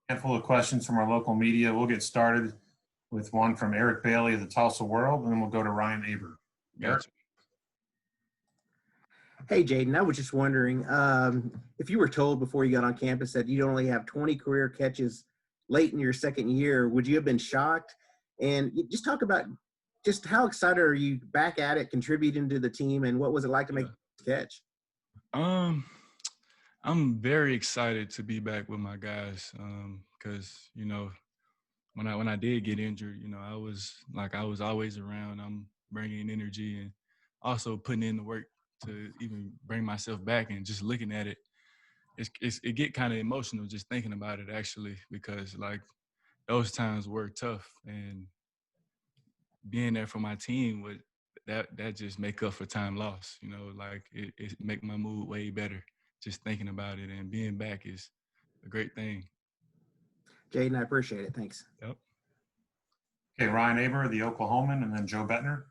Handful of questions from our local media. We'll get started with one from Eric Bailey of the Tulsa World, and then we'll go to Ryan Aber. Eric? Gotcha. Hey, Jadon, I was just wondering if you were told before you got on campus that you'd only have 20 career catches late in your second year, would you have been shocked? And just talk about just how excited are you back at it, contributing to the team, and what was it like to make the catch? I'm very excited to be back with my guys because, you know, when I did get injured, you know, I was always around. I'm bringing energy and also putting in the work to even bring myself back, and just looking at it, it get kind of emotional just thinking about it, actually, because like those times were tough, and being there for my team would that just make up for time lost. You know, like it make my mood way better just thinking about it, and being back is a great thing. Jadon, I appreciate it. Thanks. Yep. Okay, Ryan Aber, the Oklahoman, and then Joe Bettner.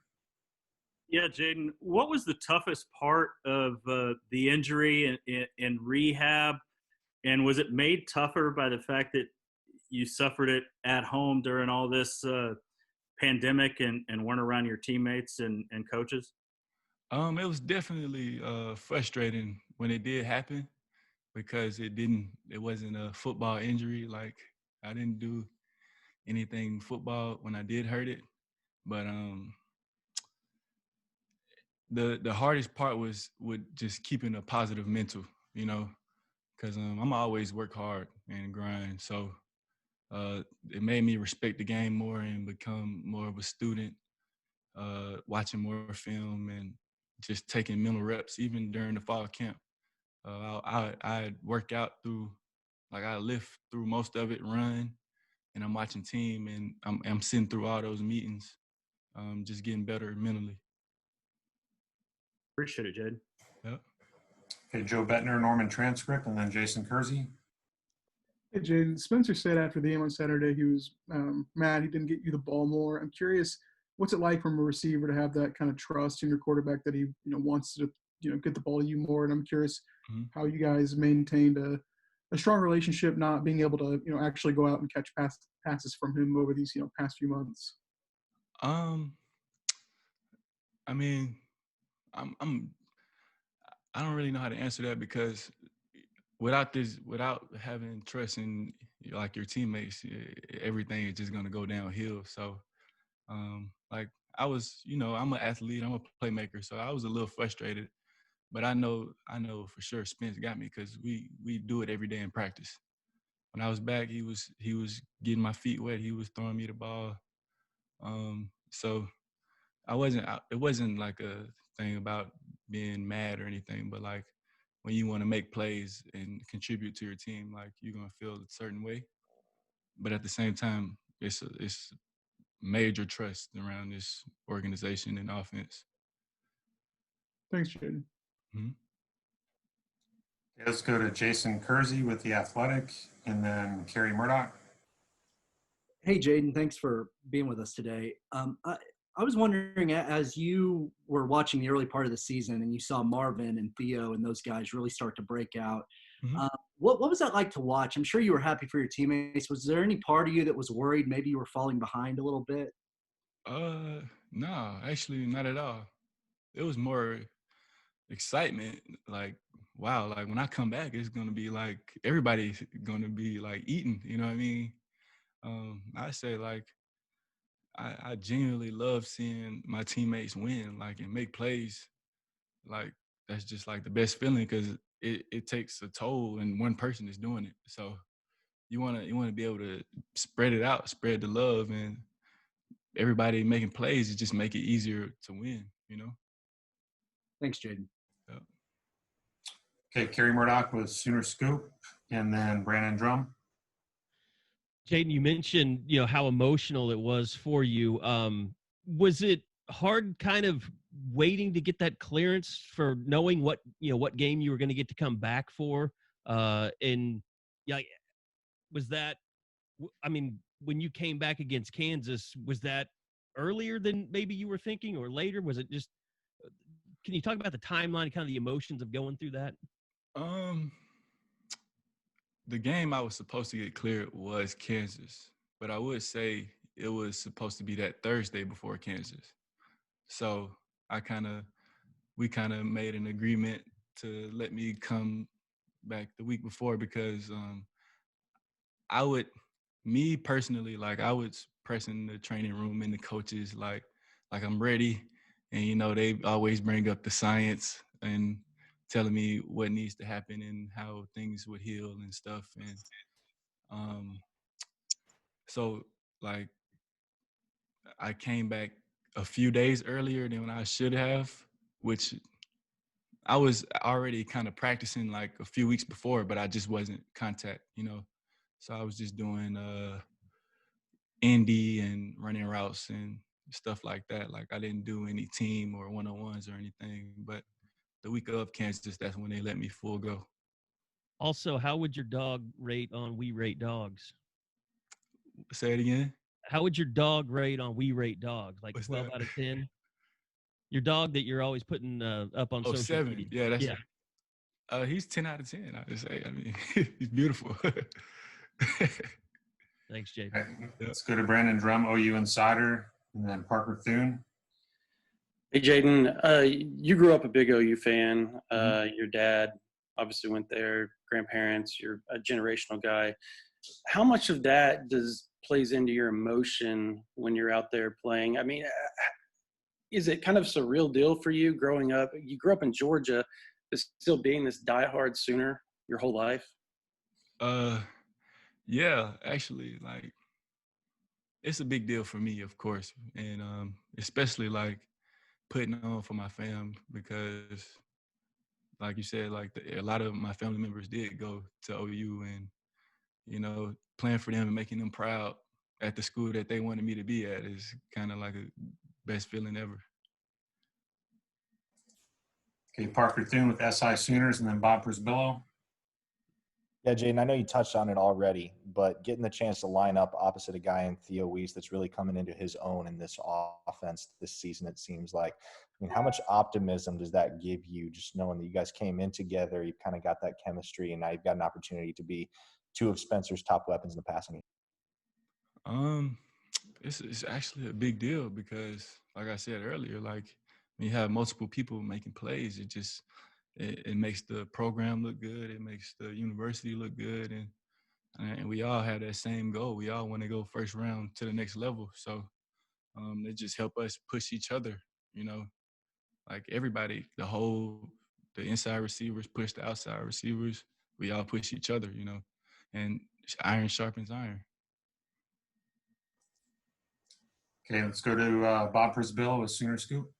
Yeah, Jadon, what was the toughest part of the injury in rehab? And was it made tougher by the fact that you suffered it at home during all this pandemic and weren't around your teammates and coaches? It was definitely frustrating when it did happen, because it wasn't a football injury. Like, I didn't do anything football when I did hurt it. But the hardest part was with just keeping a positive mental, you know, because I'm always work hard and grind. So it made me respect the game more and become more of a student, watching more film and just taking mental reps, even during the fall camp. I work out through, like, I lift through most of it, run, and I'm watching team, and I'm sitting through all those meetings, just getting better mentally. Appreciate it, Jadon. Yep. Okay, Joe Bettner, Norman Transcript, and then Jason Kersey. Hey, Jadon, Spencer said after the game on Saturday he was mad he didn't get you the ball more. I'm curious, what's it like from a receiver to have that kind of trust in your quarterback that he, you know, wants to, you know, get the ball to you more? And I'm curious how you guys maintained a strong relationship, not being able to, you know, actually go out and catch passes from him over these, you know, past few months. I mean, I don't really know how to answer that, because without having trust in, like, your teammates, everything is just gonna go downhill. So, like, I was, you know, I'm an athlete, I'm a playmaker, so I was a little frustrated. But I know for sure Spence got me, because we do it every day in practice. When I was back, he was getting my feet wet. He was throwing me the ball. So it wasn't like a thing about being mad or anything, but like, when you want to make plays and contribute to your team, like, you're gonna feel a certain way. But at the same time, it's major trust around this organization and offense. Thanks, Jadon. Mm-hmm. Let's go to Jason Kersey with The Athletic, and then Kerry Murdoch. Hey, Jadon, thanks for being with us today. I was wondering, as you were watching the early part of the season and you saw Marvin and Theo and those guys really start to break out, what was that like to watch? I'm sure you were happy for your teammates. Was there any part of you that was worried maybe you were falling behind a little bit? No, actually not at all. It was more excitement, like, wow, like, when I come back, it's gonna be like everybody's gonna be like eating, you know what I mean? I say, like, I genuinely love seeing my teammates win, like, and make plays. Like, that's just like the best feeling, because it takes a toll and one person is doing it. So you wanna be able to spread it out, spread the love, and everybody making plays, it just make it easier to win, you know? Thanks, Jadon. Yeah. Okay, Kerry Murdoch with Sooner Scoop, and then Brandon Drum. Jadon, you mentioned, you know, how emotional it was for you. Was it hard kind of waiting to get that clearance for knowing what game you were going to get to come back for? And yeah, was that, I mean, when you came back against Kansas, was that earlier than maybe you were thinking, or later? Was it just, can you talk about the timeline, kind of the emotions of going through that? the game I was supposed to get cleared was Kansas, but I would say it was supposed to be that Thursday before Kansas. So we kind of made an agreement to let me come back the week before because I would, me personally, like I was pressing the training room and the coaches like I'm ready, and they always bring up the science and telling me what needs to happen and how things would heal and stuff, and um, so like I came back a few days earlier than I should have, which I was already kind of practicing like a few weeks before, but I just wasn't contact. So I was just doing indie and running routes and stuff like that. Like I didn't do any team or one-on-ones or anything, but the week of Kansas, that's when they let me full go. Also, how would your dog rate on We Rate Dogs? Say it again. How would your dog rate on We Rate Dogs? Like What's 12 that? out of 10? Your dog that you're always putting up on Oh, social 7. media. Yeah, that's Yeah. he's 10 out of 10. I just say, I mean, he's beautiful. Thanks, Jay. Okay, let's go to Brandon Drum, OU Insider, and then Parker Thune. Hey, Jadon, you grew up a big OU fan. Mhm. Your dad obviously went there, grandparents, you're a generational guy. How much of that plays into your emotion when you're out there playing? I mean, is it kind of a surreal deal for you growing up? You grew up in Georgia, but still being this diehard Sooner your whole life? Yeah, actually, like it's a big deal for me, of course, and especially like putting on for my fam because, like you said, like a lot of my family members did go to OU, and playing for them and making them proud at the school that they wanted me to be at is kind of like a best feeling ever. Okay, Parker Thune with SI Sooners, and then Bob Prisbillo. Yeah, Jayden, I know you touched on it already, but getting the chance to line up opposite a guy in Theo Wheeze that's really coming into his own in this offense this season, it seems like. I mean, how much optimism does that give you, just knowing that you guys came in together, you've kind of got that chemistry, and now you've got an opportunity to be two of Spencer's top weapons in the passing game? Um, it's actually a big deal because, like I said earlier, like when you have multiple people making plays, it makes the program look good. It makes the university look good, and we all have that same goal. We all want to go first round to the next level. So it just help us push each other. Like everybody, the inside receivers push the outside receivers. We all push each other. And iron sharpens iron. Okay, let's go to Bob Prisbillo with Sooner Scoop.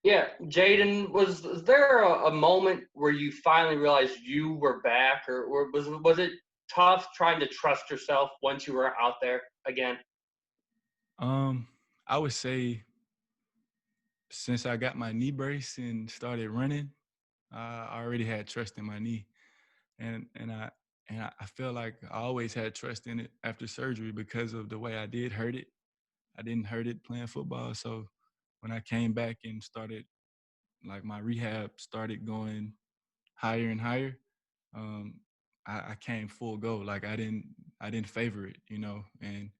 Yeah, Jadon, was there a moment where you finally realized you were back, or was it tough trying to trust yourself once you were out there again? I would say since I got my knee brace and started running, I already had trust in my knee, and I feel like I always had trust in it after surgery because of the way I did hurt it. I didn't hurt it playing football, so when I came back and started, like my rehab started going higher and higher, um, I came full go. Like I didn't favor it, and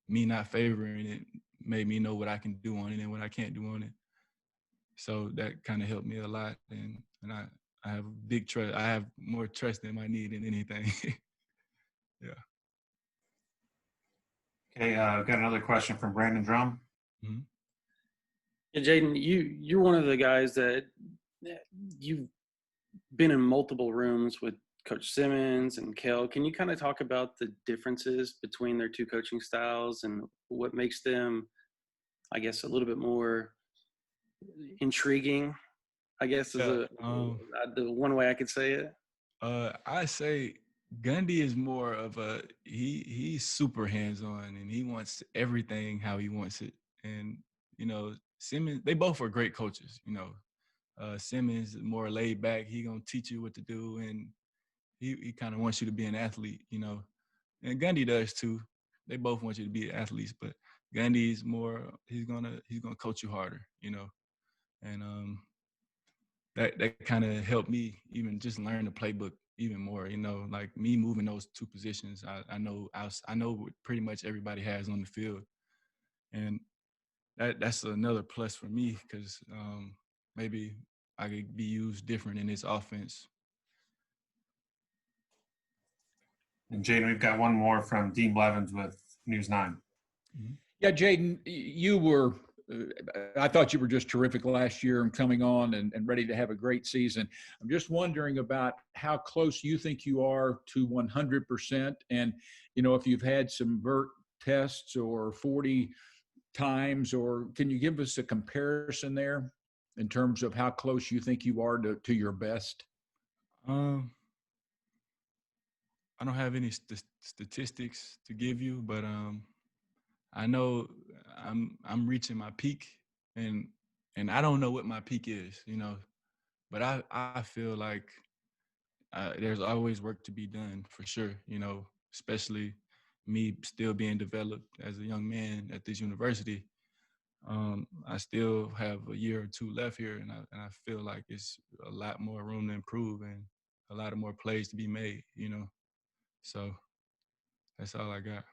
me not favoring it made me know what I can do on it and what I can't do on it. So that kind of helped me a lot, and I have big trust. I have more trust in my knee than anything. Yeah. Okay, I've got another question from Brandon Drum. Mm-hmm. Yeah, Jayden, you're one of the guys that you've been in multiple rooms with Coach Simmons and Kel. Can you kind of talk about the differences between their two coaching styles and what makes them, I guess, a little bit more intriguing, I guess, is the one way I could say it? I say Gundy is more of he's super hands-on and he wants everything how he wants it. And, Simmons, they both are great coaches, Simmons is more laid back. He gonna teach you what to do, and he kind of wants you to be an athlete, And Gundy does too. They both want you to be athletes, but Gundy's more he's gonna coach you harder, And that kind of helped me even just learn the playbook, even more. You know, like me moving those two positions, I know what pretty much everybody has on the field, and that's another plus for me because maybe I could be used different in this offense. And Jadon, we've got one more from Dean Blevins with News 9. Yeah, Jadon, you were. I thought you were just terrific last year and coming on and ready to have a great season. I'm just wondering about how close you think you are to 100%, and if you've had some vert tests or 40 times, or can you give us a comparison there in terms of how close you think you are to your best? I don't have any statistics to give you, but I know I'm reaching my peak, and I don't know what my peak is, but I feel like there's always work to be done for sure, especially me still being developed as a young man at this university. I still have a year or two left here, and I feel like it's a lot more room to improve and a lot of more plays to be made, So that's all I got.